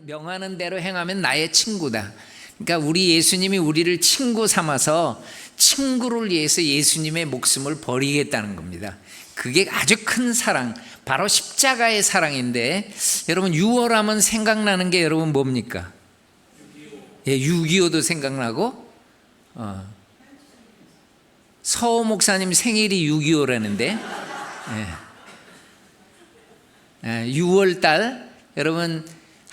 명하는 대로 행하면 나의 친구다. 그러니까 우리 예수님이 우리를 친구 삼아서 친구를 위해서 예수님의 목숨을 버리겠다는 겁니다. 그게 아주 큰 사랑, 바로 십자가의 사랑인데, 여러분 6월 하면 생각나는 게 여러분 뭡니까? 6.25도 생각나고, 서호 목사님 생일이 6.25라는데 6월 달 여러분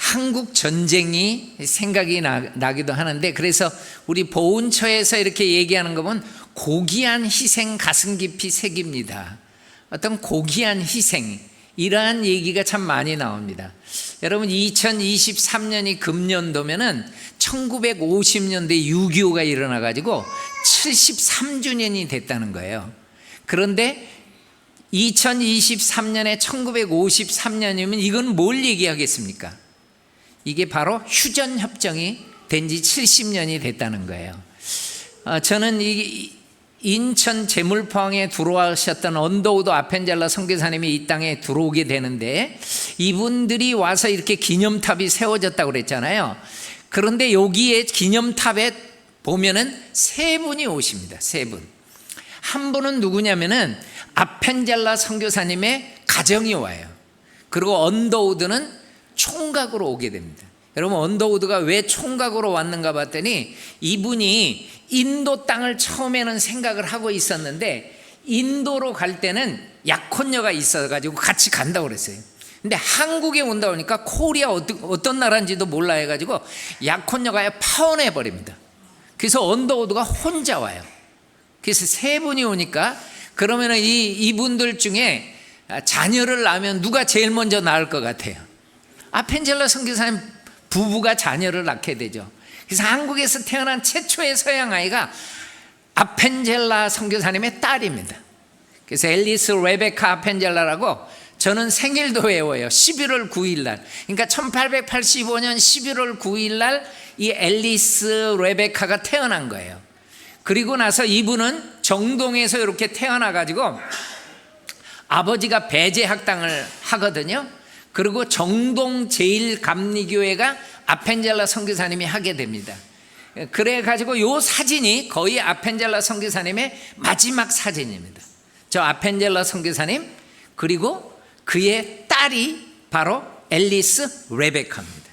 한국 전쟁이 생각이 나기도 하는데, 그래서 우리 보훈처에서 이렇게 얘기하는 거 보면 고귀한 희생 가슴 깊이 새깁니다. 어떤 고귀한 희생, 이러한 얘기가 참 많이 나옵니다. 여러분 2023년이 금년도면은 1950년대 6.25가 일어나가지고 73주년이 됐다는 거예요. 그런데 2023년에 1953년이면 이건 뭘 얘기하겠습니까? 이게 바로 휴전협정이 된 지 70년이 됐다는 거예요. 저는 인천 제물포항에 들어오셨던 언더우드 아펜젤라 선교사님이 이 땅에 들어오게 되는데, 이분들이 와서 이렇게 기념탑이 세워졌다고 그랬잖아요. 그런데 여기에 기념탑에 보면은 세 분이 오십니다. 세 분. 한 분은 누구냐면은 아펜젤라 선교사님의 가정이 와요. 그리고 언더우드는 총각으로 오게 됩니다. 여러분 언더우드가 왜 총각으로 왔는가 봤더니, 이분이 인도 땅을 처음에는 생각을 하고 있었는데 인도로 갈 때는 약혼녀가 있어가지고 같이 간다고 그랬어요. 근데 한국에 온다 보니까 코리아 어떤 나라인지도 몰라 해가지고 약혼녀가 파혼해 버립니다. 그래서 언더우드가 혼자 와요. 그래서 세 분이 오니까, 그러면 이분들 중에 자녀를 낳으면 누가 제일 먼저 낳을 것 같아요? 아펜젤라 선교사님 부부가 자녀를 낳게 되죠. 그래서 한국에서 태어난 최초의 서양 아이가 아펜젤라 선교사님의 딸입니다. 그래서 앨리스 레베카 아펜젤라라고, 저는 생일도 외워요. 11월 9일 날. 그러니까 1885년 11월 9일 날 이 앨리스 레베카가 태어난 거예요. 그리고 나서 이분은 정동에서 이렇게 태어나가지고 아버지가 배제학당을 하거든요. 그리고 정동 제일감리교회가 아펜젤라 선교사님이 하게 됩니다. 그래가지고 이 사진이 거의 아펜젤라 선교사님의 마지막 사진입니다. 저 아펜젤라 선교사님, 그리고 그의 딸이 바로 앨리스 레베카입니다.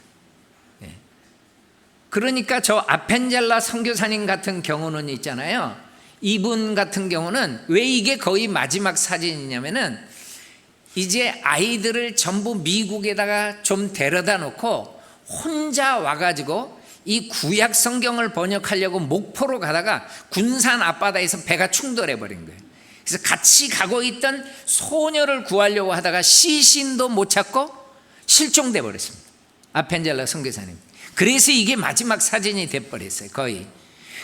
그러니까 저 아펜젤라 선교사님 같은 경우는 있잖아요. 이분 같은 경우는 왜 이게 거의 마지막 사진이냐면은, 이제 아이들을 전부 미국에다가 좀 데려다 놓고 혼자 와가지고 이 구약 성경을 번역하려고 목포로 가다가 군산 앞바다에서 배가 충돌해 버린 거예요. 그래서 같이 가고 있던 소녀를 구하려고 하다가 시신도 못 찾고 실종돼 버렸습니다. 아펜젤라 선교사님. 그래서 이게 마지막 사진이 돼버렸어요, 거의.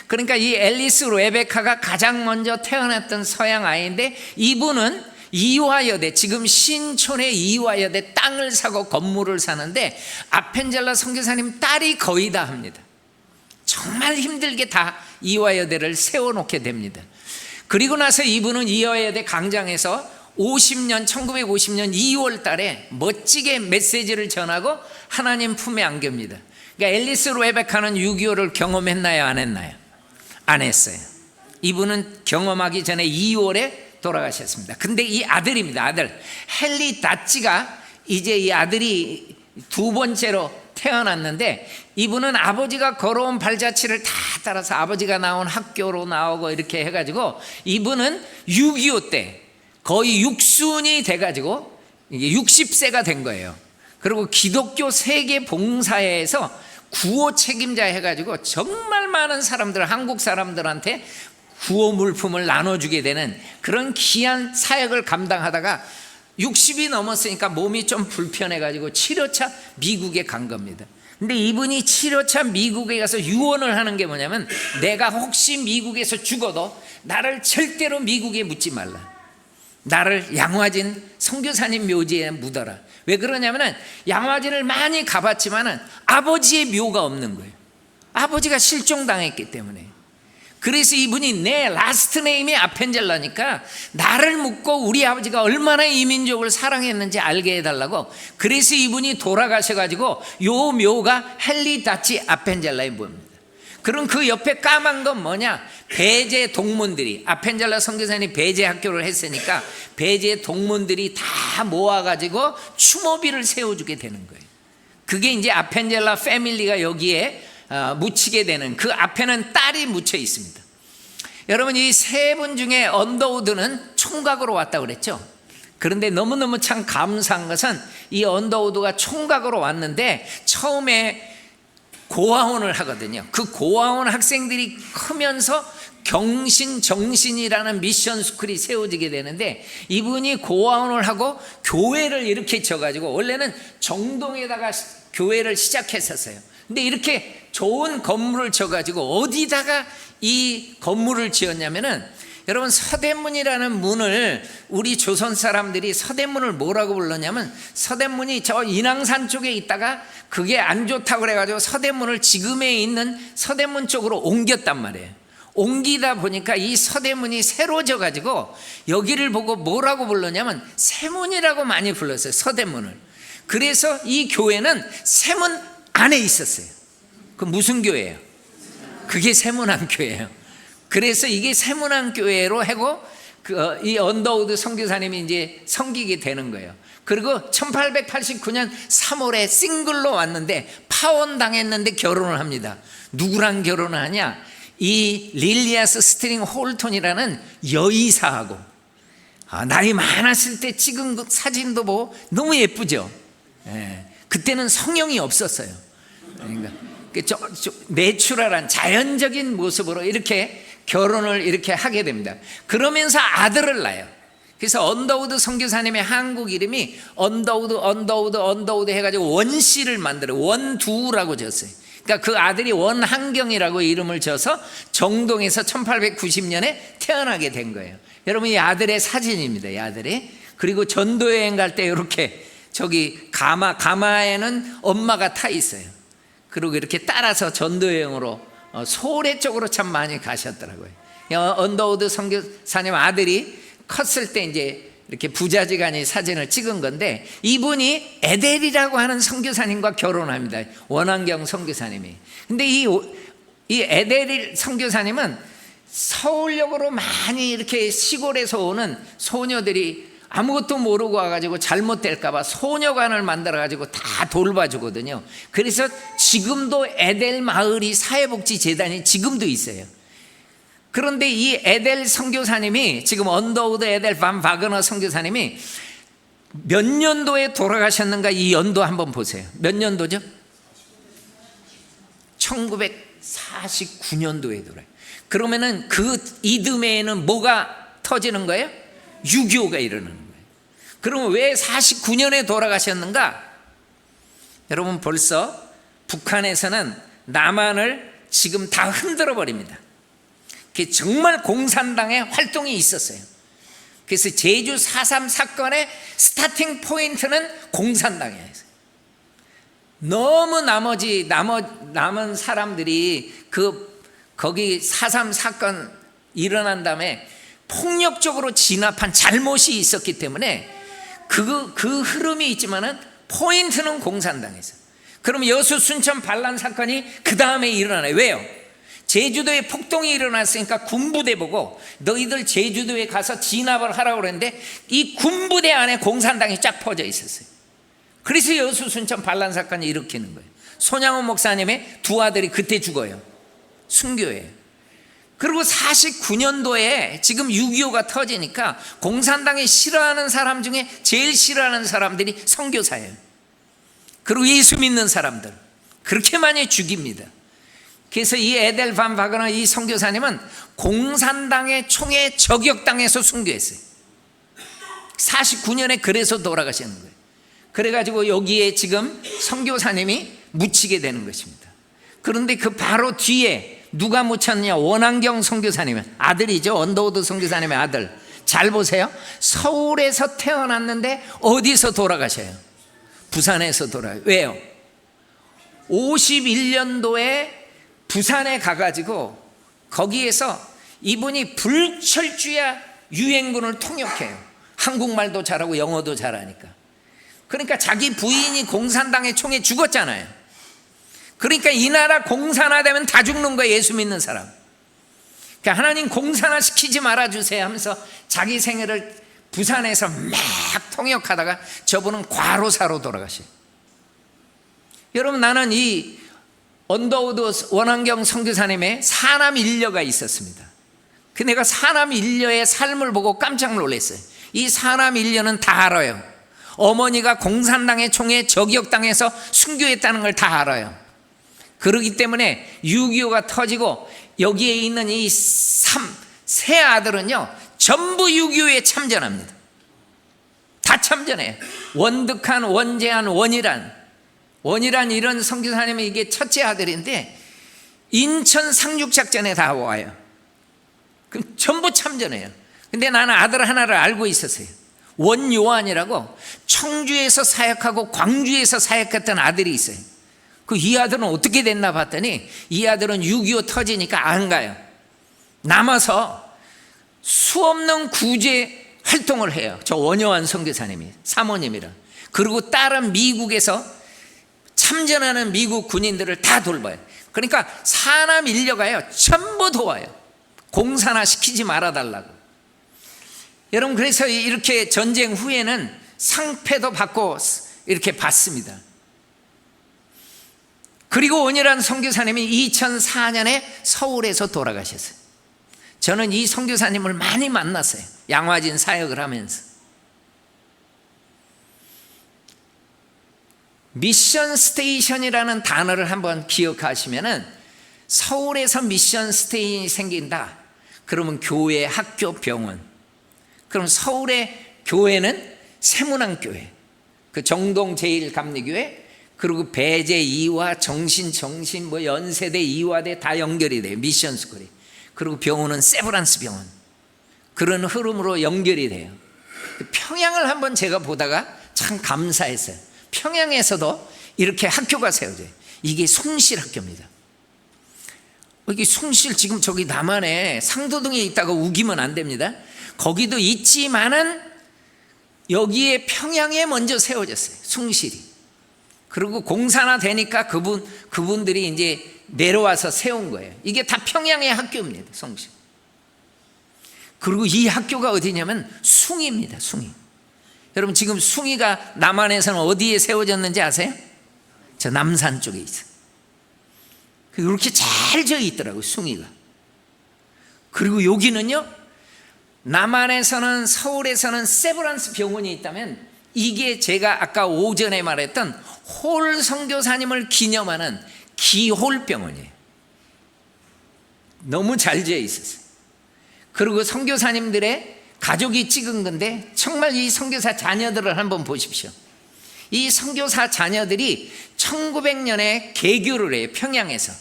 그러니까 이 앨리스 레베카가 가장 먼저 태어났던 서양 아이인데, 이분은 이화여대, 지금 신촌의 이화여대 땅을 사고 건물을 사는데 아펜젤라 선교사님 딸이 거의 다 합니다. 정말 힘들게 다 이화여대를 세워놓게 됩니다. 그리고 나서 이분은 이화여대 강장에서 1950년 2월 달에 멋지게 메시지를 전하고 하나님 품에 안깁니다. 그러니까 앨리스 레베카는 6.25를 경험했나요, 안 했나요? 안 했어요. 이분은 경험하기 전에 2월에 돌아가셨습니다. 근데 이 아들입니다. 아들 헨리 다치가 이제 이 아들이 두 번째로 태어났는데, 이분은 아버지가 걸어온 발자취를 다 따라서 아버지가 나온 학교로 나오고 이렇게 해가지고, 이분은 6.25 때 거의 육순이 돼가지고 이게 60세가 된 거예요. 그리고 기독교 세계 봉사회에서 구호 책임자 해가지고 정말 많은 사람들, 한국 사람들한테 구호 물품을 나눠주게 되는 그런 귀한 사역을 감당하다가 60이 넘었으니까 몸이 좀 불편해가지고 치료차 미국에 간 겁니다. 근데 이분이 치료차 미국에 가서 유언을 하는 게 뭐냐면, 내가 혹시 미국에서 죽어도 나를 절대로 미국에 묻지 말라. 나를 양화진 선교사님 묘지에 묻어라. 왜 그러냐면은 양화진을 많이 가봤지만은 아버지의 묘가 없는 거예요. 아버지가 실종당했기 때문에. 그래서 이분이 내 라스트 네임이 아펜젤라니까 나를 묻고 우리 아버지가 얼마나 이 민족을 사랑했는지 알게 해달라고. 그래서 이분이 돌아가셔가지고 요 묘가 헨리 다치 아펜젤라의 묘입니다. 그럼 그 옆에 까만 건 뭐냐? 배제 동문들이, 아펜젤라 선교사님이 배제 학교를 했으니까 배제 동문들이 다 모아가지고 추모비를 세워주게 되는 거예요. 그게 이제 아펜젤라 패밀리가 여기에 묻히게 되는, 그 앞에는 딸이 묻혀 있습니다. 여러분, 이 세 분 중에 언더우드는 총각으로 왔다고 그랬죠. 그런데 너무너무 참 감사한 것은 이 언더우드가 총각으로 왔는데 처음에 고아원을 하거든요. 그 고아원 학생들이 크면서 경신정신이라는 미션 스쿨이 세워지게 되는데, 이분이 고아원을 하고 교회를 이렇게 쳐가지고, 원래는 정동에다가 교회를 시작했었어요. 근데 이렇게 좋은 건물을 쳐가지고 어디다가 이 건물을 지었냐면은, 여러분, 서대문이라는 문을 우리 조선 사람들이 서대문을 뭐라고 불렀냐면, 서대문이 저 인왕산 쪽에 있다가 그게 안 좋다고 그래가지고 서대문을 지금에 있는 서대문 쪽으로 옮겼단 말이에요. 옮기다 보니까 이 서대문이 새로져가지고 여기를 보고 뭐라고 불렀냐면 세문이라고 많이 불렀어요, 서대문을. 그래서 이 교회는 세문 안에 있었어요. 그 무슨 교회예요? 그게 세문안교회예요. 그래서 이게 세문안교회로 하고 이 언더우드 선교사님이 이제 섬기게 되는 거예요. 그리고 1889년 3월에 싱글로 왔는데 파혼당했는데 결혼을 합니다. 누구랑 결혼을 하냐? 이 릴리아스 스트링 홀턴이라는 여의사하고. 나이 많았을 때 찍은 그 사진도 뭐 너무 예쁘죠. 그때는 성형이 없었어요. 그러니까 내추럴한 자연적인 모습으로 이렇게 결혼을 이렇게 하게 됩니다. 그러면서 아들을 낳아요. 그래서 언더우드 선교사님의 한국 이름이 언더우드 해가지고 원씨를 만들어요. 원두라고 졌어요. 그러니까 그 아들이 원한경이라고 이름을 져서 정동에서 1890년에 태어나게 된 거예요. 여러분, 이 아들의 사진입니다. 이 아들이. 그리고 전도여행 갈 때 이렇게 저기 가마에는 엄마가 타 있어요. 그리고 이렇게 따라서 전도여행으로 소래 쪽으로 참 많이 가셨더라고요. 언더우드 선교사님 아들이 컸을 때 이제 이렇게 부자지간히 사진을 찍은 건데, 이분이 에델이라고 하는 선교사님과 결혼합니다. 원한경 선교사님이. 근데 이 에델 선교사님은 서울역으로 많이 이렇게 시골에서 오는 소녀들이 아무것도 모르고 와가지고 잘못될까봐 소녀관을 만들어가지고 다 돌봐주거든요. 그래서 지금도 에델 마을이 사회복지재단이 지금도 있어요. 그런데 이 에델 선교사님이, 지금 언더우드 에델 반 바그너 선교사님이 몇 년도에 돌아가셨는가, 이 연도 한번 보세요. 몇 년도죠? 1949년도에 돌아요. 그러면은 그 이듬해에는 뭐가 터지는 거예요? 6.25가 일어나는 거예요. 그러면 왜 49년에 돌아가셨는가? 여러분, 벌써 북한에서는 남한을 지금 다 흔들어 버립니다. 정말 공산당의 활동이 있었어요. 그래서 제주 4.3 사건의 스타팅 포인트는 공산당이에요. 너무 남은 사람들이 거기 4.3 사건 일어난 다음에 폭력적으로 진압한 잘못이 있었기 때문에 그 흐름이 있지만은 포인트는 공산당에서. 그럼 여수 순천 반란 사건이 그 다음에 일어나요. 왜요? 제주도에 폭동이 일어났으니까 군부대 보고 너희들 제주도에 가서 진압을 하라고 그랬는데, 이 군부대 안에 공산당이 쫙 퍼져 있었어요. 그래서 여수 순천 반란 사건이 일으키는 거예요. 손양원 목사님의 두 아들이 그때 죽어요. 순교예요. 그리고 49년도에 지금 6.25가 터지니까 공산당이 싫어하는 사람 중에 제일 싫어하는 사람들이 선교사예요. 그리고 예수 믿는 사람들 그렇게 많이 죽입니다. 그래서 이 에델 반 바그너 이 선교사님은 공산당의 총에 저격당해서 순교했어요. 49년에 그래서 돌아가시는 거예요. 그래가지고 여기에 지금 선교사님이 묻히게 되는 것입니다. 그런데 그 바로 뒤에 누가 묻혔냐? 원한경 선교사님의 아들이죠. 언더우드 선교사님의 아들. 잘 보세요. 서울에서 태어났는데 어디서 돌아가셔요? 부산에서 돌아가요. 왜요? 51년도에 부산에 가가지고 거기에서 이분이 불철주야 유엔군을 통역해요. 한국말도 잘하고 영어도 잘하니까. 그러니까 자기 부인이 공산당의 총에 죽었잖아요. 그러니까 이 나라 공산화되면 다 죽는 거예요, 예수 믿는 사람. 그러니까 하나님 공산화 시키지 말아주세요 하면서 자기 생애를 부산에서 막 통역하다가 저분은 과로사로 돌아가셔요. 여러분, 나는 이 언더우드 원환경 선교사님의 사남 일녀가 있었습니다. 그 내가 사남 일녀의 삶을 보고 깜짝 놀랐어요. 이 사남 일녀는 다 알아요. 어머니가 공산당의 총에 저격당해서 순교했다는 걸 다 알아요. 그러기 때문에 6.25가 터지고 여기에 있는 이 세 아들은요 전부 6.25에 참전합니다. 다 참전해요. 원득한, 원재한, 원이란 이런 선교사님이 이게 첫째 아들인데 인천 상륙작전에 다 와요. 그럼 전부 참전해요. 근데 나는 아들 하나를 알고 있었어요. 원요한이라고 청주에서 사역하고 광주에서 사역했던 아들이 있어요. 이 아들은 어떻게 됐나 봤더니 이 아들은 6.25 터지니까 안 가요. 남아서 수없는 구제 활동을 해요. 저 원요한 선교사님이 사모님이라. 그리고 딸은 미국에서 참전하는 미국 군인들을 다 돌봐요. 그러니까 사남 일녀가요 전부 도와요. 공산화 시키지 말아달라고. 여러분, 그래서 이렇게 전쟁 후에는 상패도 받고 이렇게 받습니다. 그리고 원이란 선교사님이 2004년에 서울에서 돌아가셨어요. 저는 이 선교사님을 많이 만났어요. 양화진 사역을 하면서. 미션 스테이션이라는 단어를 한번 기억하시면은 서울에서 미션 스테이션이 생긴다. 그러면 교회, 학교, 병원. 그럼 서울의 교회는 세문안교회, 그 정동 제1감리교회, 그리고 배제 이화, 정신, 뭐 연세대, 이화대 다 연결이 돼요. 미션 스쿨이. 그리고 병원은 세브란스 병원. 그런 흐름으로 연결이 돼요. 평양을 한번 제가 보다가 참 감사했어요. 평양에서도 이렇게 학교가 세워져요. 이게 숭실학교입니다. 이게 숭실, 지금 저기 남한에 상도동에 있다가 우기면 안 됩니다. 거기도 있지만은 여기에 평양에 먼저 세워졌어요. 숭실이. 그리고 공산화 되니까 그분들이 이제 내려와서 세운 거예요. 이게 다 평양의 학교입니다. 숭실. 그리고 이 학교가 어디냐면 숭입니다. 숭이. 여러분, 지금 숭이가 남한에서는 어디에 세워졌는지 아세요? 저 남산 쪽에 있어요. 이렇게 잘 져 있더라고요, 숭이가. 그리고 여기는요, 남한에서는, 서울에서는 세브란스 병원이 있다면 이게 제가 아까 오전에 말했던 홀 선교사님을 기념하는 기홀병원이에요. 너무 잘 지어 있었어요. 그리고 선교사님들의 가족이 찍은 건데 정말 이 선교사 자녀들을 한번 보십시오. 이 선교사 자녀들이 1900년에 개교를 해요, 평양에서.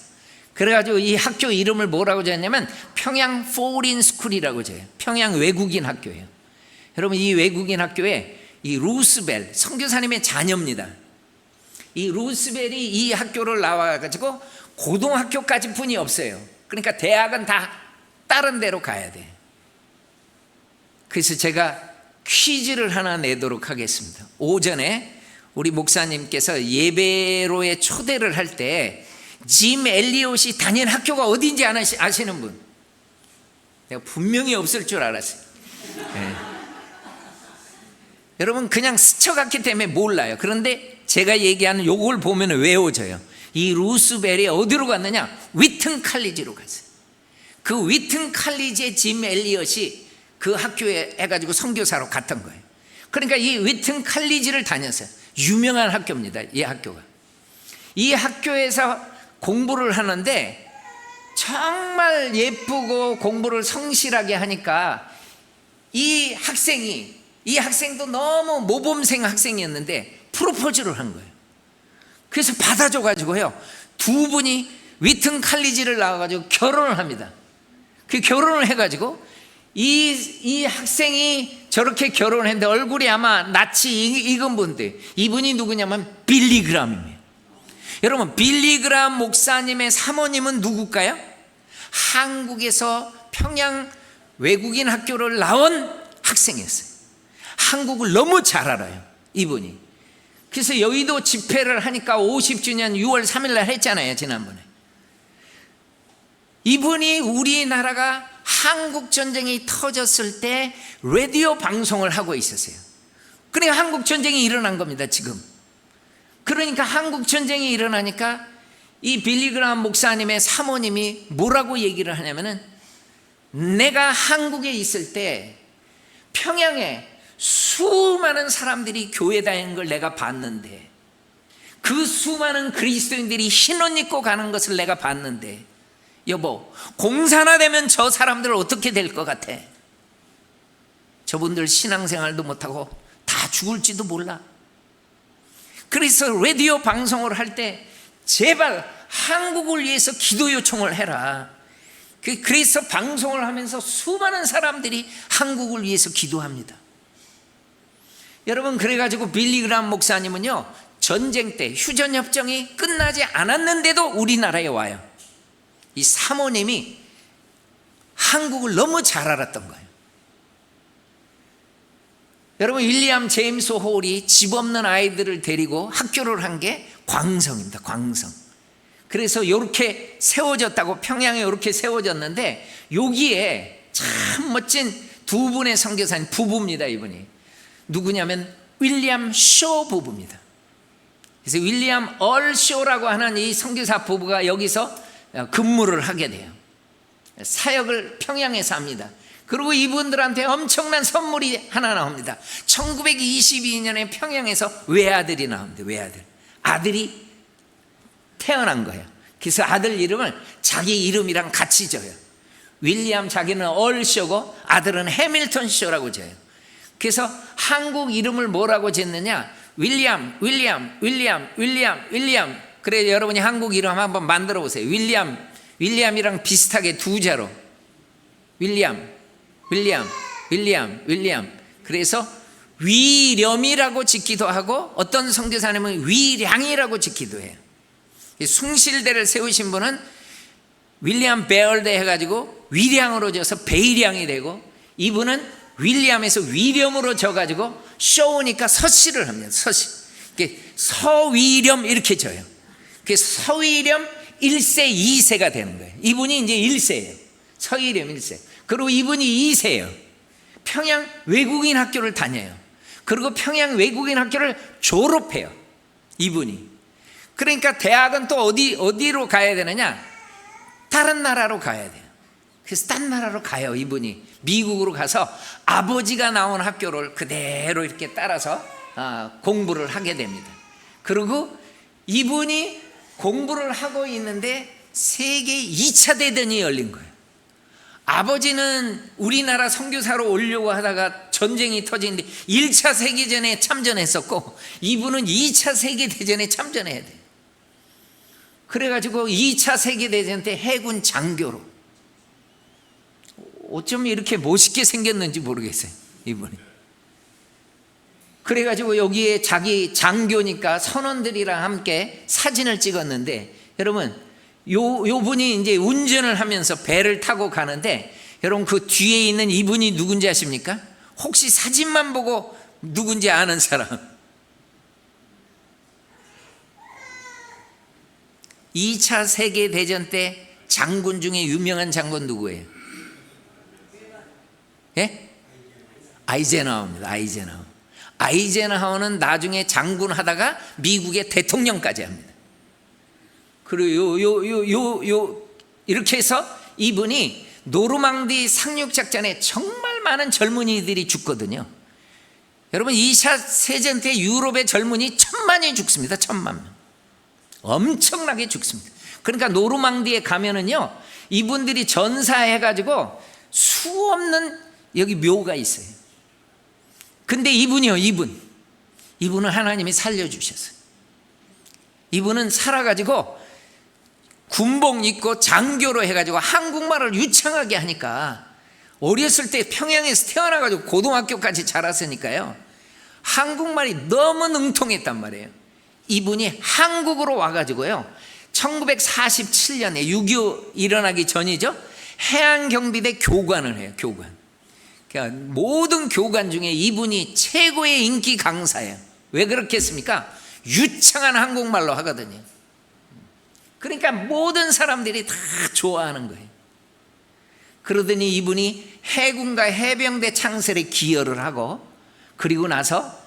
그래가지고 이 학교 이름을 뭐라고 지었냐면 평양 포린 스쿨이라고 지어요. 평양 외국인 학교예요. 여러분, 이 외국인 학교에 이 루스벨 선교사님의 자녀입니다. 이 루스벨이 이 학교를 나와가지고 고등학교까지 뿐이 없어요. 그러니까 대학은 다 다른 데로 가야 돼. 그래서 제가 퀴즈를 하나 내도록 하겠습니다. 오전에 우리 목사님께서 예배로의 초대를 할 때 짐 엘리엇이 다닌 학교가 어딘지 아시는 분? 내가 분명히 없을 줄 알았어요. 네. 여러분, 그냥 스쳐갔기 때문에 몰라요. 그런데 제가 얘기하는 요걸 보면 외워져요. 이 루스벨이 어디로 갔느냐? 위튼 칼리지로 갔어요. 그 위튼 칼리지의 짐 엘리엇이 그 학교에 해가지고 선교사로 갔던 거예요. 그러니까 이 위튼 칼리지를 다녔어요. 유명한 학교입니다. 이 학교가. 이 학교에서 공부를 하는데 정말 예쁘고 공부를 성실하게 하니까 이 학생도 너무 모범생 학생이었는데 프로포즈를 한 거예요. 그래서 받아줘가지고요, 두 분이 위튼 칼리지를 나와가지고 결혼을 합니다. 그 결혼을 해가지고 이 학생이 저렇게 결혼을 했는데 얼굴이 아마 낯이 익은 분들, 이분이 누구냐면 빌리 그람입니다. 여러분, 빌리 그람 목사님의 사모님은 누굴까요? 한국에서 평양 외국인 학교를 나온 학생이었어요. 한국을 너무 잘 알아요, 이분이. 그래서 여의도 집회를 하니까 50주년 6월 3일 날 했잖아요, 지난번에. 이분이 우리나라가 한국전쟁이 터졌을 때 라디오 방송을 하고 있었어요. 그러니까 한국전쟁이 일어난 겁니다, 지금. 그러니까 한국전쟁이 일어나니까 이 빌리 그라함 목사님의 사모님이 뭐라고 얘기를 하냐면은, 내가 한국에 있을 때 평양에 수많은 사람들이 교회 다니는 걸 내가 봤는데, 그 수많은 그리스도인들이 흰옷 입고 가는 것을 내가 봤는데, 여보, 공사나 되면 저 사람들 어떻게 될 것 같아? 저분들 신앙생활도 못하고 다 죽을지도 몰라. 그래서 라디오 방송을 할 때 제발 한국을 위해서 기도 요청을 해라. 그래서 방송을 하면서 수많은 사람들이 한국을 위해서 기도합니다. 여러분, 그래가지고 빌리 그라함 목사님은요, 전쟁 때 휴전협정이 끝나지 않았는데도 우리나라에 와요. 이 사모님이 한국을 너무 잘 알았던 거예요. 여러분, 윌리엄 제임스 홀이 집 없는 아이들을 데리고 학교를 한 게 광성입니다, 광성. 그래서 이렇게 세워졌다고, 평양에 이렇게 세워졌는데, 여기에 참 멋진 두 분의 선교사님 부부입니다. 이분이 누구냐면 윌리엄 쇼 부부입니다. 그래서 윌리엄 얼 쇼라고 하는 이 선교사 부부가 여기서 근무를 하게 돼요. 사역을 평양에서 합니다. 그리고 이분들한테 엄청난 선물이 하나 나옵니다. 1922년에 평양에서 외아들이 나옵니다. 외아들. 아들이 태어난 거예요. 그래서 아들 이름을 자기 이름이랑 같이 져요. 윌리엄 자기는 얼 쇼고 아들은 해밀턴 쇼라고 져요. 그래서 한국 이름을 뭐라고 짓느냐? 윌리엄. 그래, 여러분이 한국 이름 한번 만들어 보세요. 윌리엄이랑 비슷하게 두 자로. 윌리엄. 그래서 위렴이라고 짓기도 하고, 어떤 선교사님은 위량이라고 짓기도 해요. 숭실대를 세우신 분은 윌리엄 베얼대 해가지고 위량으로 져서 베이량이 되고, 이분은 윌리엄에서 위렴으로 져가지고 쇼우니까 서씨를 합니다. 서씨. 서위렴 이렇게 져요. 서위렴 1세 2세가 되는 거예요. 이분이 이제 1세예요. 서위렴 1세. 그리고 이분이 2세예요. 평양 외국인 학교를 다녀요. 그리고 평양 외국인 학교를 졸업해요, 이분이. 그러니까 대학은 또 어디로 가야 되느냐? 다른 나라로 가야 돼요. 그래서 딴 나라로 가요. 이분이 미국으로 가서 아버지가 나온 학교를 그대로 이렇게 따라서 공부를 하게 됩니다. 그리고 이분이 공부를 하고 있는데 세계 2차 대전이 열린 거예요. 아버지는 우리나라 선교사로 오려고 하다가 전쟁이 터지는데 1차 세계전에 참전했었고, 이분은 2차 세계대전에 참전해야 돼요. 그래가지고 2차 세계대전 때 해군 장교로. 어쩜 이렇게 멋있게 생겼는지 모르겠어요, 이분이. 그래가지고 여기에 자기 장교니까 선원들이랑 함께 사진을 찍었는데, 여러분, 요 분이 이제 운전을 하면서 배를 타고 가는데, 여러분 그 뒤에 있는 이분이 누군지 아십니까? 혹시 사진만 보고 누군지 아는 사람? 2차 세계대전 때 장군 중에 유명한 장군 누구예요? 예? 아이젠하워입니다. 아이젠하워는 나중에 장군 하다가 미국의 대통령까지 합니다. 그리고 이렇게 해서 이분이 노르망디 상륙작전에 정말 많은 젊은이들이 죽거든요. 여러분, 2차 세전 때 유럽의 젊은이 1000만이 죽습니다. 1000만 명. 엄청나게 죽습니다. 그러니까 노르망디에 가면은요, 이분들이 전사해가지고 수 없는 여기 묘가 있어요. 근데 이분이요, 이분은 하나님이 살려주셨어요. 이분은 살아가지고 군복 입고 장교로 해가지고 한국말을 유창하게 하니까, 어렸을 때 평양에서 태어나가지고 고등학교까지 자랐으니까요, 한국말이 너무 능통했단 말이에요. 이분이 한국으로 와가지고요, 1947년에 6.25 일어나기 전이죠. 해안경비대 교관을 해요. 교관. 그러니까 모든 교관 중에 이분이 최고의 인기 강사예요. 왜 그렇겠습니까? 유창한 한국말로 하거든요. 그러니까 모든 사람들이 다 좋아하는 거예요. 그러더니 이분이 해군과 해병대 창설에 기여를 하고, 그리고 나서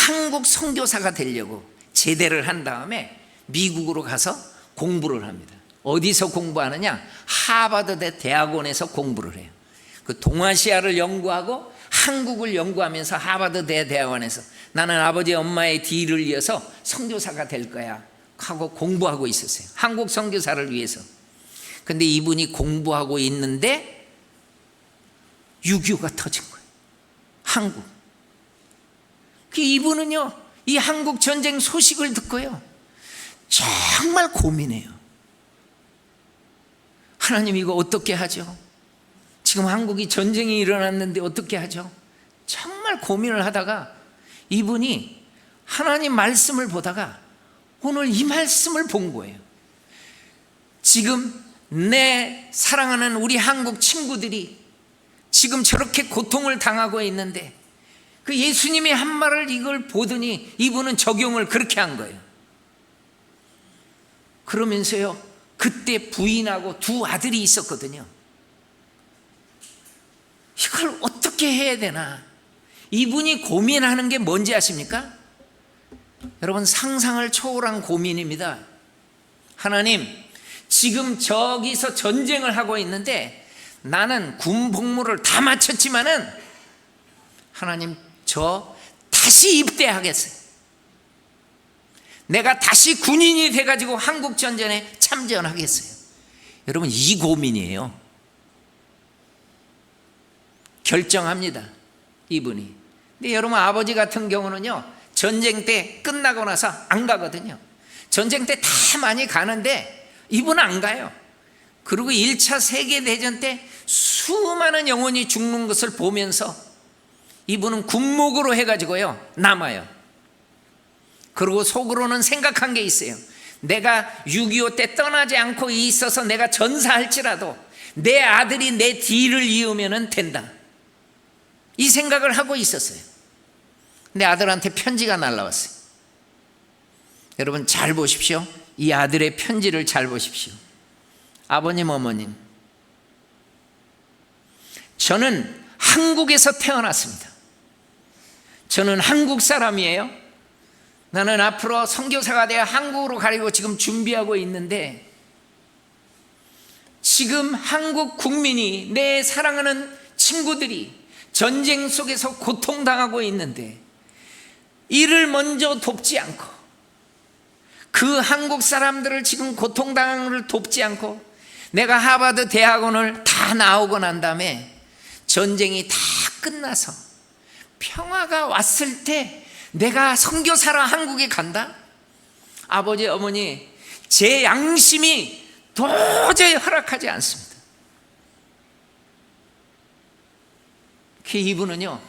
한국 선교사가 되려고 제대를 한 다음에 미국으로 가서 공부를 합니다. 어디서 공부하느냐? 하버드 대학원에서 공부를 해요. 그 동아시아를 연구하고 한국을 연구하면서 하버드 대학원에서 나는 아버지 엄마의 뒤를 이어서 선교사가 될 거야 하고 공부하고 있었어요. 한국 선교사를 위해서. 근데 이분이 공부하고 있는데 6.25가 터진 거예요. 한국. 이분은요, 이 한국 전쟁 소식을 듣고요, 정말 고민해요. 하나님, 이거 어떻게 하죠? 지금 한국이 전쟁이 일어났는데 어떻게 하죠? 정말 고민을 하다가 이분이 하나님 말씀을 보다가 오늘 이 말씀을 본 거예요. 지금 내 사랑하는 우리 한국 친구들이 지금 저렇게 고통을 당하고 있는데, 그 예수님이 한 말을 이걸 보더니 이분은 적용을 그렇게 한 거예요. 그러면서요, 그때 부인하고 두 아들이 있었거든요. 이걸 어떻게 해야 되나? 이분이 고민하는 게 뭔지 아십니까? 여러분, 상상을 초월한 고민입니다. 하나님, 지금 저기서 전쟁을 하고 있는데 나는 군 복무를 다 마쳤지만은 하나님, 저 다시 입대하겠어요. 내가 다시 군인이 돼가지고 한국 전쟁에 참전하겠어요. 여러분, 이 고민이에요. 결정합니다, 이분이. 근데 여러분, 아버지 같은 경우는요, 전쟁 때 끝나고 나서 안 가거든요. 전쟁 때 다 많이 가는데 이분은 안 가요. 그리고 1차 세계대전 때 수많은 영혼이 죽는 것을 보면서 이분은 군목으로 해가지고요 남아요. 그리고 속으로는 생각한 게 있어요. 내가 6.25 때 떠나지 않고 있어서 내가 전사할지라도 내 아들이 내 뒤를 이으면 된다, 이 생각을 하고 있었어요. 근데 아들한테 편지가 날라왔어요. 여러분, 잘 보십시오. 이 아들의 편지를 잘 보십시오. 아버님, 어머님, 저는 한국에서 태어났습니다. 저는 한국 사람이에요. 나는 앞으로 선교사가 되어 한국으로 가려고 지금 준비하고 있는데, 지금 한국 국민이, 내 사랑하는 친구들이 전쟁 속에서 고통당하고 있는데 이를 먼저 돕지 않고, 그 한국 사람들을 지금 고통당하는 것을 돕지 않고, 내가 하버드 대학원을 다 나오고 난 다음에 전쟁이 다 끝나서 평화가 왔을 때 내가 선교사로 한국에 간다? 아버지, 어머니, 제 양심이 도저히 허락하지 않습니다. 이분은요,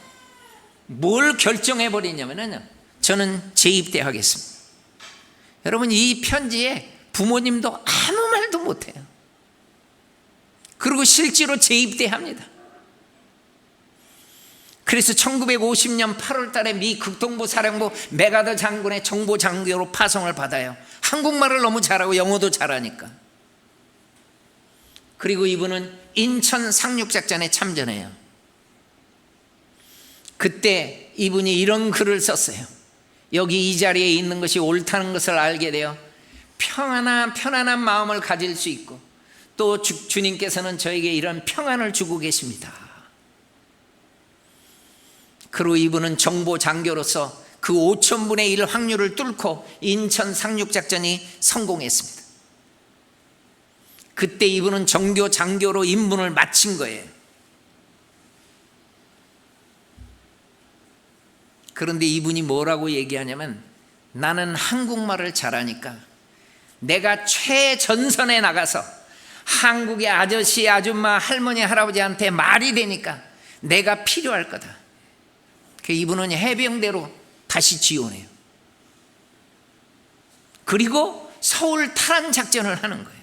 뭘 결정해버리냐면요, 저는 재입대하겠습니다. 여러분, 이 편지에 부모님도 아무 말도 못해요. 그리고 실제로 재입대합니다. 그래서 1950년 8월 달에 미 극동부 사령부 메가더 장군의 정보 장교로 파송을 받아요. 한국말을 너무 잘하고 영어도 잘하니까. 그리고 이분은 인천 상륙작전에 참전해요. 그때 이분이 이런 글을 썼어요. 여기 이 자리에 있는 것이 옳다는 것을 알게 되어 편안한 마음을 가질 수 있고, 또 주님께서는 저에게 이런 평안을 주고 계십니다. 그리고 이분은 정보 장교로서 그 5,000분의 1 확률을 뚫고 인천 상륙작전이 성공했습니다. 그때 이분은 정교 장교로 임무를 마친 거예요. 그런데 이분이 뭐라고 얘기하냐면, 나는 한국말을 잘하니까 내가 최전선에 나가서 한국의 아저씨, 아줌마, 할머니, 할아버지한테 말이 되니까 내가 필요할 거다. 이분은 해병대로 다시 지원해요. 그리고 서울 탈환 작전을 하는 거예요.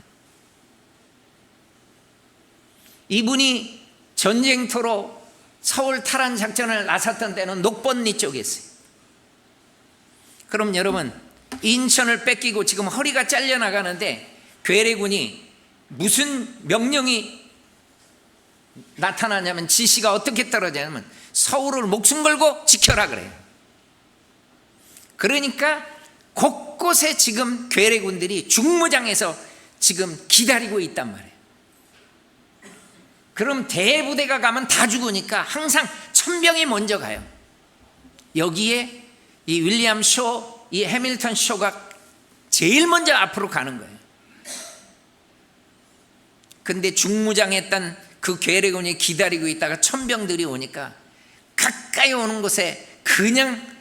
이분이 전쟁터로 서울 탈환 작전을 나섰던 때는 녹번리 쪽에 있어요. 그럼 여러분, 인천을 뺏기고 지금 허리가 잘려나가는데 괴뢰군이 무슨 명령이 나타나냐면, 지시가 어떻게 떨어지냐면 서울을 목숨 걸고 지켜라 그래요. 그러니까 곳곳에 지금 괴뢰군들이 중무장에서 지금 기다리고 있단 말이에요. 그럼 대부대가 가면 다 죽으니까 항상 천병이 먼저 가요. 여기에 이 윌리엄 쇼, 이 해밀턴 쇼가 제일 먼저 앞으로 가는 거예요. 근데 중무장했던 그 괴뢰군이 기다리고 있다가 천병들이 오니까 가까이 오는 곳에 그냥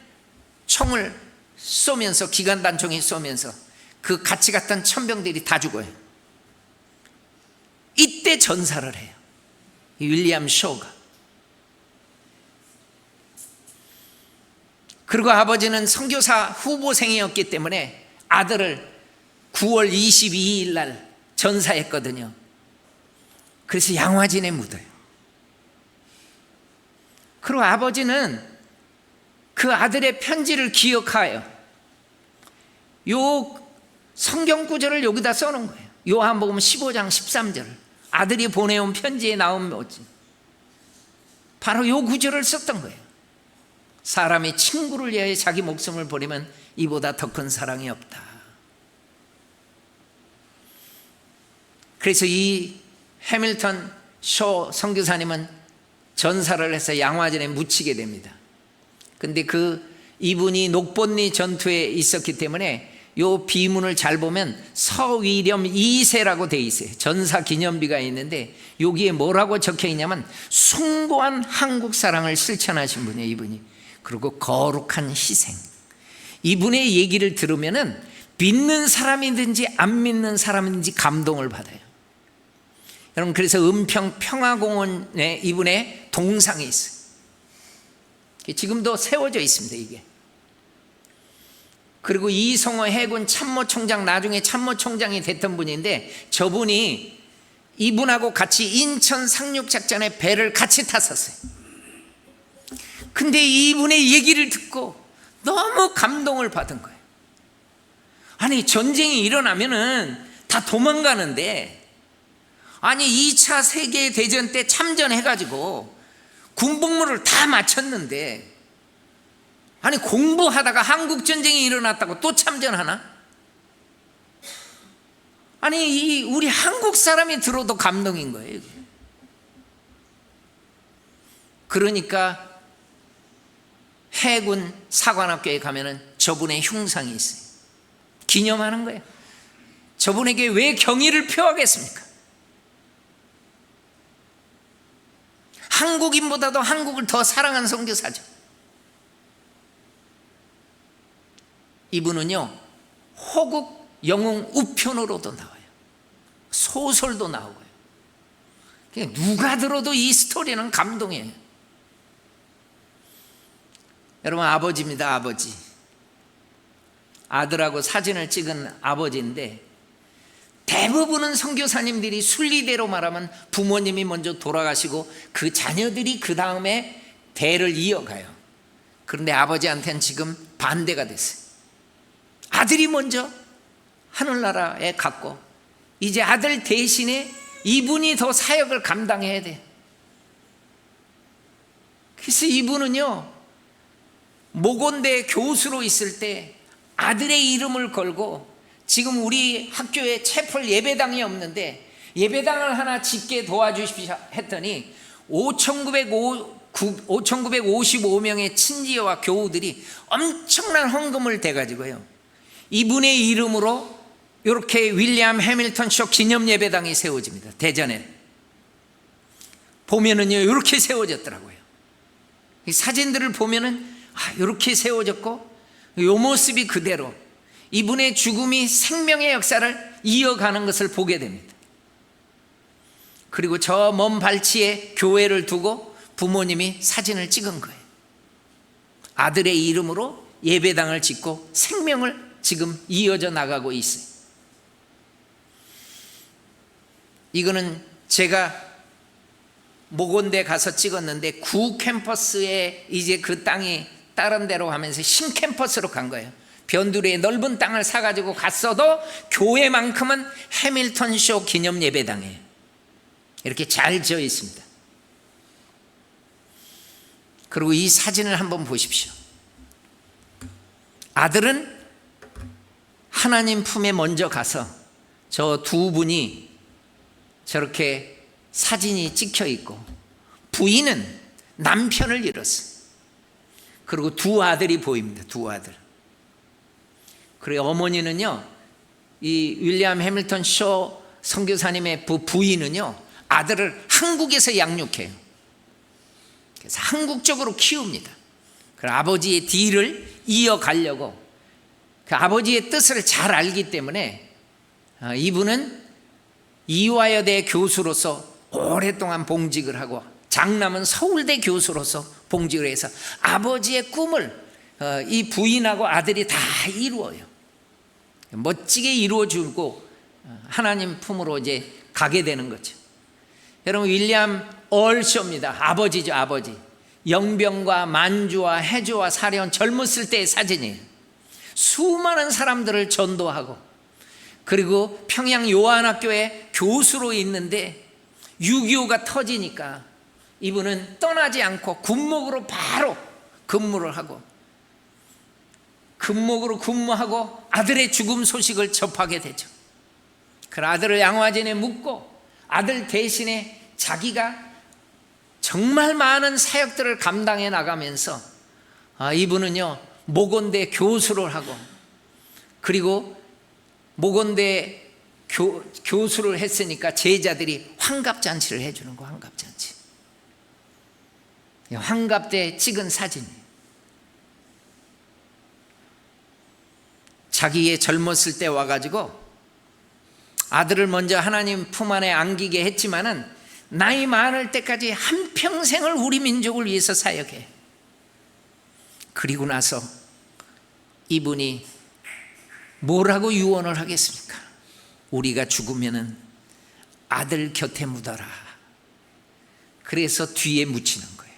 총을 쏘면서, 기관단총이 쏘면서 그 같이 갔던 천병들이 다 죽어요. 이때 전사를 해요, 이 윌리엄 쇼가. 그리고 아버지는 선교사 후보생이었기 때문에 아들을 9월 22일 날 전사했거든요. 그래서 양화진에 묻어요. 그리고 아버지는 그 아들의 편지를 기억하여 요 성경 구절을 여기다 써놓은 거예요. 요한복음 15장 13절, 아들이 보내온 편지에 나온 뭐지, 바로 요 구절을 썼던 거예요. 사람이 친구를 위하여 자기 목숨을 버리면 이보다 더 큰 사랑이 없다. 그래서 이 해밀턴 쇼 선교사님은 전사를 해서 양화진에 묻히게 됩니다. 근데 이분이 녹번리 전투에 있었기 때문에 요 비문을 잘 보면 서위렴 2세라고 돼 있어요. 전사 기념비가 있는데 여기에 뭐라고 적혀 있냐면 숭고한 한국 사랑을 실천하신 분이에요, 이분이. 그리고 거룩한 희생. 이분의 얘기를 들으면은 믿는 사람이든지 안 믿는 사람이든지 감동을 받아요. 여러분, 그래서 은평 평화공원에 이분의 동상이 있어요. 지금도 세워져 있습니다, 이게. 그리고 이성호 해군 참모총장, 나중에 참모총장이 됐던 분인데, 저분이 이분하고 같이 인천 상륙작전에 배를 같이 탔었어요. 근데 이분의 얘기를 듣고 너무 감동을 받은 거예요. 아니, 전쟁이 일어나면은 다 도망가는데, 아니 2차 세계대전 때 참전해가지고 군복무를 다 마쳤는데, 아니 공부하다가 한국전쟁이 일어났다고 또 참전하나? 아니 우리 한국 사람이 들어도 감동인 거예요. 그러니까 해군 사관학교에 가면은 저분의 흉상이 있어요. 기념하는 거예요. 저분에게 왜 경의를 표하겠습니까? 한국인보다도 한국을 더 사랑한 선교사죠. 이분은요, 호국 영웅 우편으로도 나와요. 소설도 나오고요. 그냥 누가 들어도 이 스토리는 감동이에요. 여러분, 아버지입니다, 아버지. 아들하고 사진을 찍은 아버지인데, 대부분은 선교사님들이 순리대로 말하면 부모님이 먼저 돌아가시고 그 자녀들이 그 다음에 대를 이어가요. 그런데 아버지한테는 지금 반대가 됐어요. 아들이 먼저 하늘나라에 갔고, 이제 아들 대신에 이분이 더 사역을 감당해야 돼. 그래서 이분은요, 모건대 교수로 있을 때 아들의 이름을 걸고, 지금 우리 학교에 채플 예배당이 없는데 예배당을 하나 짓게 도와주십시오 했더니 5,955명의 친지와 교우들이 엄청난 헌금을 대가지고요, 이분의 이름으로 이렇게 윌리엄 해밀턴 쇼 기념 예배당이 세워집니다. 대전에 보면은요, 이렇게 세워졌더라고요. 이 사진들을 보면은 이렇게 세워졌고, 이 모습이 그대로 이분의 죽음이 생명의 역사를 이어가는 것을 보게 됩니다. 그리고 저 먼 발치에 교회를 두고 부모님이 사진을 찍은 거예요. 아들의 이름으로 예배당을 짓고 생명을 지금 이어져 나가고 있어요. 이거는 제가 목원대 가서 찍었는데 구 캠퍼스에 이제 그 땅이 다른 데로 가면서 신캠퍼스로 간 거예요. 변두리에 넓은 땅을 사가지고 갔어도 교회만큼은 해밀턴 쇼 기념 예배당이에요. 이렇게 잘 지어 있습니다. 그리고 이 사진을 한번 보십시오. 아들은 하나님 품에 먼저 가서 저 두 분이 저렇게 사진이 찍혀 있고, 부인은 남편을 잃었어요. 그리고 두 아들이 보입니다. 두 아들. 그리고 어머니는요, 이 윌리엄 해밀턴 쇼 선교사님의 부인은요, 아들을 한국에서 양육해요. 그래서 한국적으로 키웁니다. 그래서 아버지의 뒤를 이어가려고, 그 아버지의 뜻을 잘 알기 때문에 이분은 이화여대 교수로서 오랫동안 봉직을 하고, 장남은 서울대 교수로서 봉직을 해서 아버지의 꿈을 이 부인하고 아들이 다 이루어요. 멋지게 이루어주고 하나님 품으로 이제 가게 되는 거죠. 여러분, 윌리엄 얼쇼입니다. 아버지죠, 아버지. 영병과 만주와 해주와 사련 젊었을 때의 사진이에요. 수많은 사람들을 전도하고, 그리고 평양 요한학교에 교수로 있는데 6.25가 터지니까 이분은 떠나지 않고 군목으로 바로 근무를 하고, 근목으로 근무하고 아들의 죽음 소식을 접하게 되죠. 그 아들을 양화진에 묻고 아들 대신에 자기가 정말 많은 사역들을 감당해 나가면서 이분은요, 목원대 교수를 하고, 그리고 목원대 교수를 했으니까 제자들이 환갑잔치를 해주는 거, 환갑잔치. 환갑 때 찍은 사진이에요. 자기의 젊었을 때 와가지고 아들을 먼저 하나님 품 안에 안기게 했지만은 나이 많을 때까지 한평생을 우리 민족을 위해서 사역해. 그리고 나서 이분이 뭐라고 유언을 하겠습니까? 우리가 죽으면은 아들 곁에 묻어라. 그래서 뒤에 묻히는 거예요.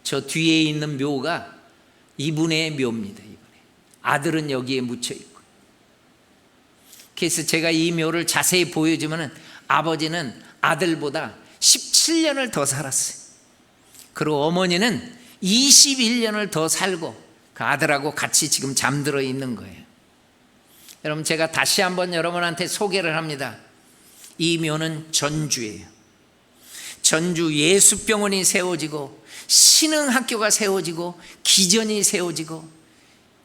저 뒤에 있는 묘가 이분의 묘입니다. 이분의 아들은 여기에 묻혀 있고. 그래서 제가 이 묘를 자세히 보여주면은 아버지는 아들보다 17년을 더 살았어요. 그리고 어머니는 21년을 더 살고 그 아들하고 같이 지금 잠들어 있는 거예요. 여러분, 제가 다시 한번 여러분한테 소개를 합니다. 이 묘는 전주예요. 전주 예수병원이 세워지고 신흥학교가 세워지고 기전이 세워지고,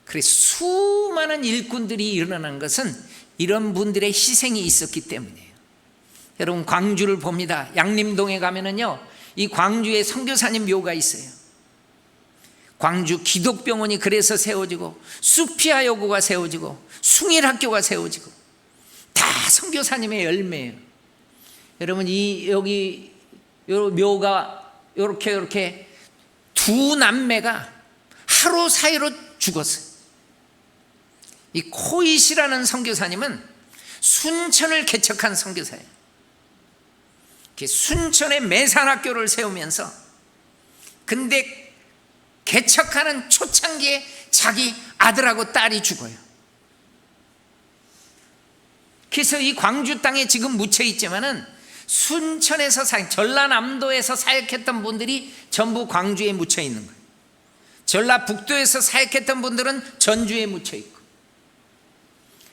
그래서 수많은 일꾼들이 일어난 것은 이런 분들의 희생이 있었기 때문이에요. 여러분, 광주를 봅니다. 양림동에 가면은요, 이 광주에 선교사님 묘가 있어요. 광주 기독병원이 그래서 세워지고, 수피아 여고가 세워지고, 숭일학교가 세워지고, 다 선교사님의 열매예요. 여러분, 여기 요 묘가 이렇게 두 남매가 하루 사이로 죽었어요. 이 코이시라는 선교사님은 순천을 개척한 선교사예요. 순천에 매산학교를 세우면서, 근데 개척하는 초창기에 자기 아들하고 딸이 죽어요. 그래서 이 광주 땅에 지금 묻혀 있지만은 순천에서 전라남도에서 사역했던 분들이 전부 광주에 묻혀 있는 거예요. 전라북도에서 사역했던 분들은 전주에 묻혀 있고,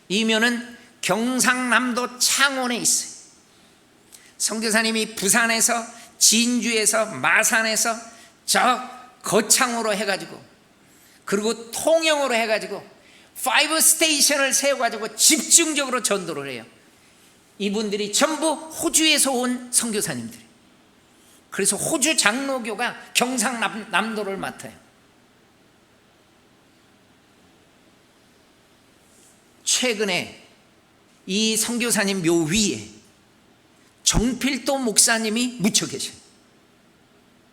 이 묘는 경상남도 창원에 있어요. 선교사님이 부산에서, 진주에서, 마산에서 저 거창으로 해가지고, 그리고 통영으로 해가지고 5 스테이션을 세워가지고 집중적으로 전도를 해요. 이분들이 전부 호주에서 온 선교사님들이에요. 그래서 호주 장로교가 경상남도를 맡아요. 최근에 이 선교사님 묘 위에 정필도 목사님이 묻혀 계셔요.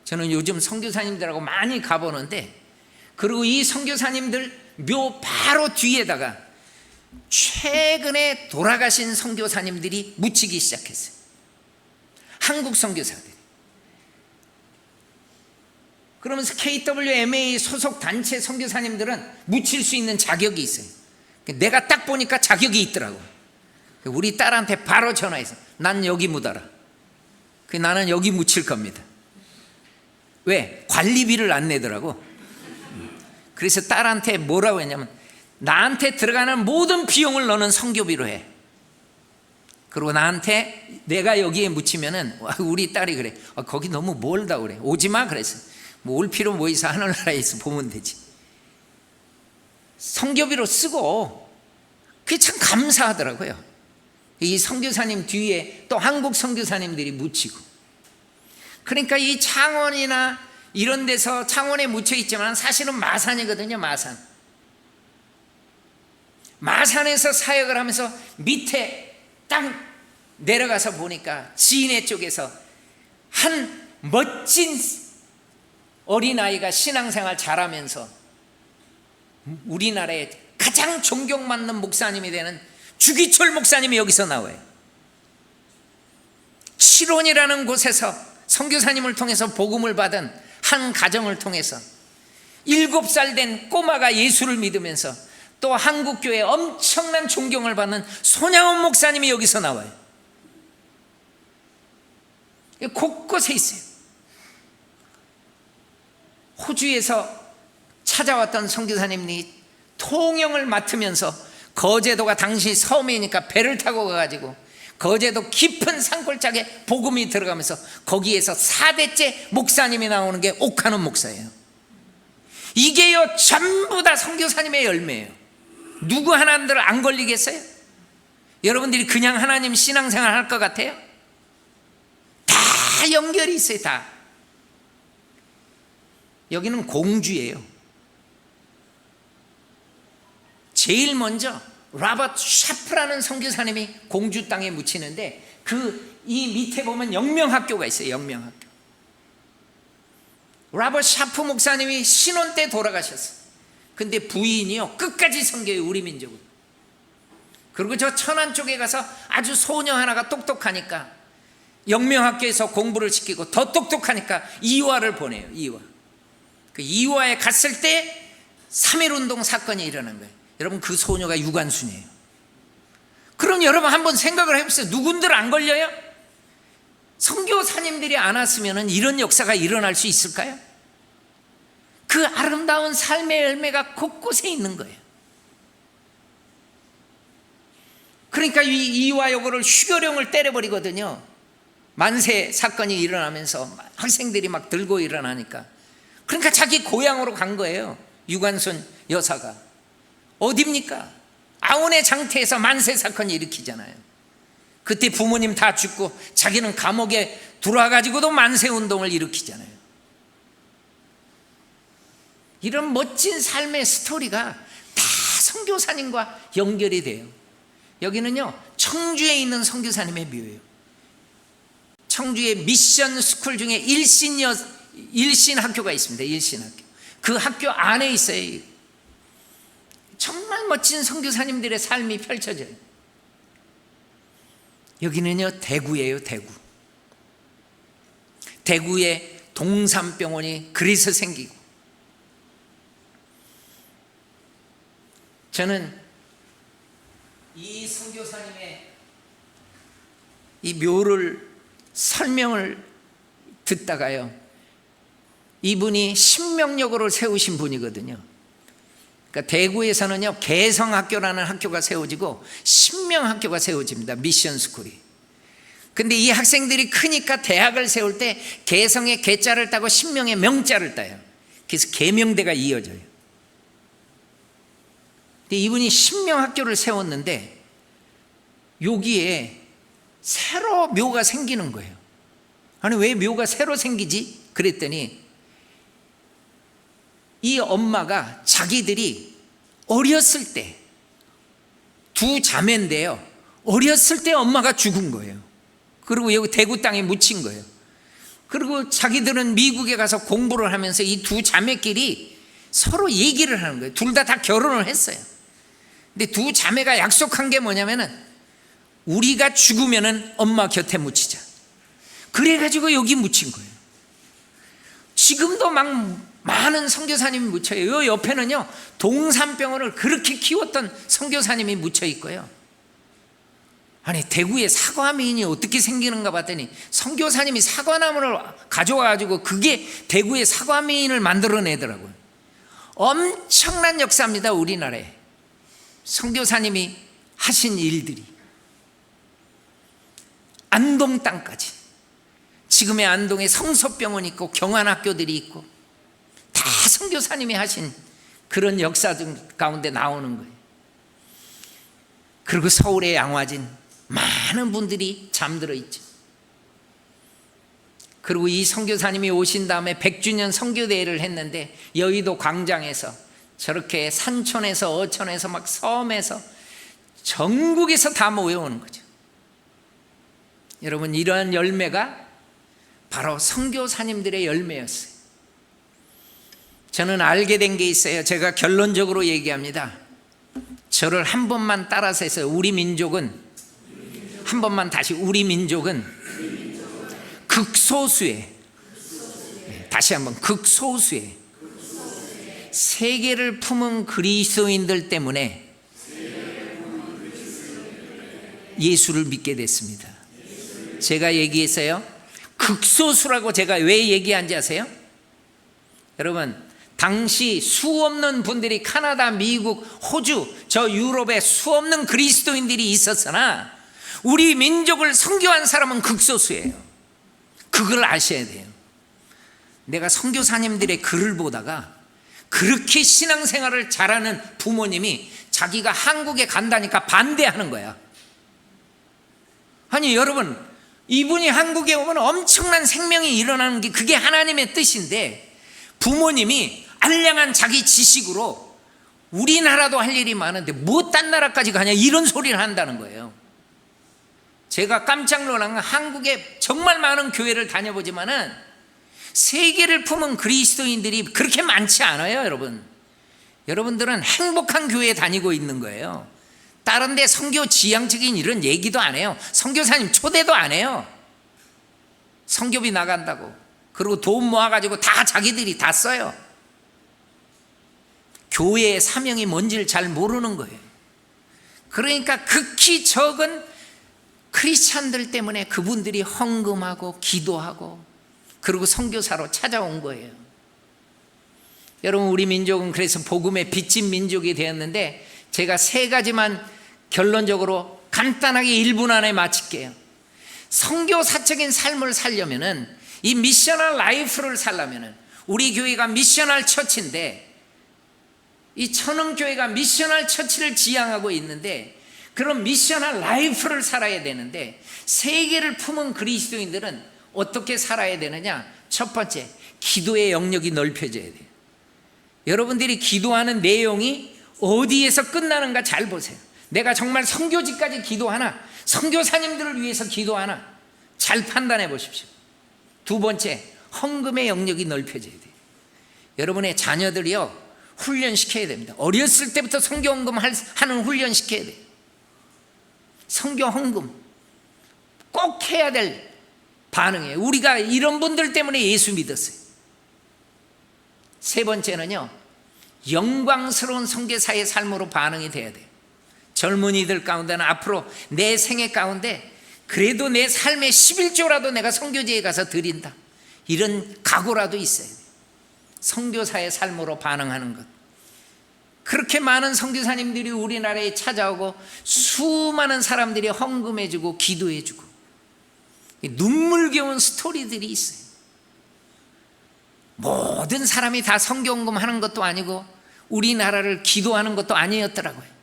저는 요즘 선교사님들하고 많이 가보는데, 그리고 이 선교사님들 묘 바로 뒤에다가 최근에 돌아가신 선교사님들이 묻히기 시작했어요. 한국 선교사들이. 그러면서 KWMA 소속 단체 선교사님들은 묻힐 수 있는 자격이 있어요. 내가 딱 보니까 자격이 있더라고. 우리 딸한테 바로 전화해서 난 여기 묻어라. 나는 여기 묻힐 겁니다. 왜? 관리비를 안 내더라고. 그래서 딸한테 뭐라고 했냐면 나한테 들어가는 모든 비용을 너는 선교비로 해. 그리고 나한테 내가 여기에 묻히면은 우리 딸이 그래. 거기 너무 멀다 그래. 오지 마 그랬어. 뭐 올 필요 뭐 있어. 하늘나라에서 보면 되지. 선교비로 쓰고 그게 참 감사하더라고요. 이 선교사님 뒤에 또 한국 선교사님들이 묻히고. 그러니까 이 창원이나 이런 데서 창원에 묻혀 있지만 사실은 마산이거든요. 마산에서 사역을 하면서 밑에 딱 내려가서 보니까 진해 쪽에서 한 멋진 어린아이가 신앙생활 잘하면서 우리나라에 가장 존경받는 목사님이 되는 주기철 목사님이 여기서 나와요. 칠원이라는 곳에서 선교사님을 통해서 복음을 받은 한 가정을 통해서 7살 된 꼬마가 예수를 믿으면서 또 한국교회에 엄청난 존경을 받는 손양원 목사님이 여기서 나와요. 곳곳에 있어요. 호주에서 찾아왔던 선교사님이 통영을 맡으면서 거제도가 당시 섬이니까 배를 타고 가가지고 거제도 깊은 산골짜기에 복음이 들어가면서 거기에서 4대째 목사님이 나오는 게 옥하는 목사예요. 이게요 전부 다 선교사님의 열매예요. 누구 하나들 안 걸리겠어요? 여러분들이 그냥 하나님 신앙생활 할 것 같아요? 다 연결이 있어요. 다. 여기는 공주예요. 제일 먼저 라버트 샤프라는 선교사님이 공주 땅에 묻히는데 이 밑에 보면 영명학교가 있어요. 영명학교. 라버트 샤프 목사님이 신혼 때 돌아가셨어요. 근데 부인이요 끝까지 섬겨요. 우리 민족을. 그리고 저 천안 쪽에 가서 아주 소녀 하나가 똑똑하니까 영명학교에서 공부를 시키고 더 똑똑하니까 이화를 보내요. 이화. 그 이화에 갔을 때 3.1운동 사건이 일어난 거예요. 여러분 그 소녀가 유관순이에요. 그럼 여러분 한번 생각을 해보세요. 누군들 안 걸려요? 선교사님들이 안 왔으면 이런 역사가 일어날 수 있을까요? 그 아름다운 삶의 열매가 곳곳에 있는 거예요. 그러니까 이 이화여고를 휴교령을 때려버리거든요. 만세 사건이 일어나면서 학생들이 막 들고 일어나니까. 그러니까 자기 고향으로 간 거예요. 유관순 여사가. 어딥니까? 아온의 장태에서 만세 사건이 일으키잖아요. 그때 부모님 다 죽고 자기는 감옥에 들어와가지고도 만세 운동을 일으키잖아요. 이런 멋진 삶의 스토리가 다 선교사님과 연결이 돼요. 여기는요 청주에 있는 선교사님의 묘예요. 청주에 미션 스쿨 중에 일신 학교가 있습니다. 일신 학교. 그 학교 안에 있어요. 정말 멋진 선교사님들의 삶이 펼쳐져요. 여기는요 대구예요. 대구에 동산병원이 그래서 생기고, 저는 이 선교사님의 이 묘를 설명을 듣다가요, 이분이 신명여고를 세우신 분이거든요. 그러니까 대구에서는요 개성학교라는 학교가 세워지고 신명학교가 세워집니다. 미션 스쿨이. 근데 이 학생들이 크니까 대학을 세울 때 개성의 개자를 따고 신명의 명자를 따요. 그래서 계명대가 이어져요. 근데 이분이 신명학교를 세웠는데 여기에 새로 묘가 생기는 거예요. 아니 왜 묘가 새로 생기지? 그랬더니 이 엄마가 자기들이 어렸을 때 두 자매인데요, 어렸을 때 엄마가 죽은 거예요. 그리고 여기 대구 땅에 묻힌 거예요. 그리고 자기들은 미국에 가서 공부를 하면서 이 두 자매끼리 서로 얘기를 하는 거예요. 둘 다 결혼을 했어요. 근데 두 자매가 약속한 게 뭐냐면은 우리가 죽으면은 엄마 곁에 묻히자. 그래가지고 여기 묻힌 거예요. 지금도 막 많은 선교사님이 묻혀요. 요 옆에는요 동산병원을 그렇게 키웠던 선교사님이 묻혀 있고요. 아니 대구에 사과미인이 어떻게 생기는가 봤더니 선교사님이 사과나무를 가져와가지고 그게 대구의 사과미인을 만들어내더라고요. 엄청난 역사입니다. 우리나라에 선교사님이 하신 일들이. 안동 땅까지, 지금의 안동에 성서병원이 있고 경환학교들이 있고 다 선교사님이 하신 그런 역사들 가운데 나오는 거예요. 그리고 서울의 양화진 많은 분들이 잠들어 있죠. 그리고 이 선교사님이 오신 다음에 100주년 선교대회를 했는데 여의도 광장에서 저렇게 산촌에서 어촌에서 막 섬에서 전국에서 다 모여오는 거죠. 여러분, 이러한 열매가 바로 선교사님들의 열매였어요. 저는 알게 된 게 있어요. 제가 결론적으로 얘기합니다. 저를 한 번만 따라서 해서 우리 민족은, 한 번만 다시, 우리 민족은 극소수의, 다시 한번 극소수의 세계를 품은 그리스도인들 때문에 예수를 믿게 됐습니다. 제가 얘기했어요. 극소수라고 제가 왜 얘기한지 아세요? 여러분, 당시 수없는 분들이 카나다, 미국, 호주, 저 유럽에 수없는 그리스도인들이 있었으나 우리 민족을 선교한 사람은 극소수예요. 그걸 아셔야 돼요. 내가 선교사님들의 글을 보다가 그렇게 신앙생활을 잘하는 부모님이 자기가 한국에 간다니까 반대하는 거야. 아니 여러분, 이분이 한국에 오면 엄청난 생명이 일어나는 게 그게 하나님의 뜻인데 부모님이 알량한 자기 지식으로 우리나라도 할 일이 많은데 뭐 딴 나라까지 가냐 이런 소리를 한다는 거예요. 제가 깜짝 놀란 건 한국에 정말 많은 교회를 다녀보지만은 세계를 품은 그리스도인들이 그렇게 많지 않아요. 여러분, 여러분들은 행복한 교회에 다니고 있는 거예요. 다른 데 선교 지향적인 이런 얘기도 안 해요. 선교사님 초대도 안 해요. 선교비 나간다고. 그리고 돈 모아가지고 다 자기들이 다 써요. 교회의 사명이 뭔지를 잘 모르는 거예요. 그러니까 극히 적은 크리스찬들 때문에 그분들이 헌금하고 기도하고 그리고 선교사로 찾아온 거예요. 여러분, 우리 민족은 그래서 복음의 빚진 민족이 되었는데 제가 세 가지만 결론적으로 간단하게 1분 안에 마칠게요. 선교사적인 삶을 살려면은, 이 미셔널 라이프를 살려면은, 우리 교회가 미셔널 처치인데 이 천흥교회가 미셔널 처치를 지향하고 있는데 그런 미셔널 라이프를 살아야 되는데 세계를 품은 그리스도인들은 어떻게 살아야 되느냐? 첫 번째, 기도의 영역이 넓혀져야 돼요. 여러분들이 기도하는 내용이 어디에서 끝나는가 잘 보세요. 내가 정말 선교지까지 기도하나, 선교사님들을 위해서 기도하나 잘 판단해 보십시오. 두 번째, 헌금의 영역이 넓혀져야 돼요. 여러분의 자녀들이요 훈련시켜야 됩니다. 어렸을 때부터 선교 헌금 하는 훈련시켜야 돼요. 선교 헌금 꼭 해야 될 반응이에요. 우리가 이런 분들 때문에 예수 믿었어요. 세 번째는요, 영광스러운 선교사의 삶으로 반응이 돼야 돼요. 젊은이들 가운데는 앞으로 내 생애 가운데 그래도 내 삶의 11조라도 내가 선교지에 가서 드린다, 이런 각오라도 있어야 돼요. 선교사의 삶으로 반응하는 것. 그렇게 많은 선교사님들이 우리나라에 찾아오고 수많은 사람들이 헌금해주고 기도해주고 눈물겨운 스토리들이 있어요. 모든 사람이 다 선교헌금 하는 것도 아니고 우리나라를 기도하는 것도 아니었더라고요.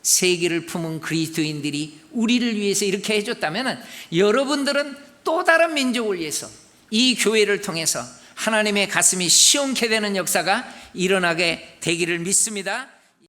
세계를 품은 그리스도인들이 우리를 위해서 이렇게 해줬다면 여러분들은 또 다른 민족을 위해서 이 교회를 통해서 하나님의 가슴이 시원케 되는 역사가 일어나게 되기를 믿습니다.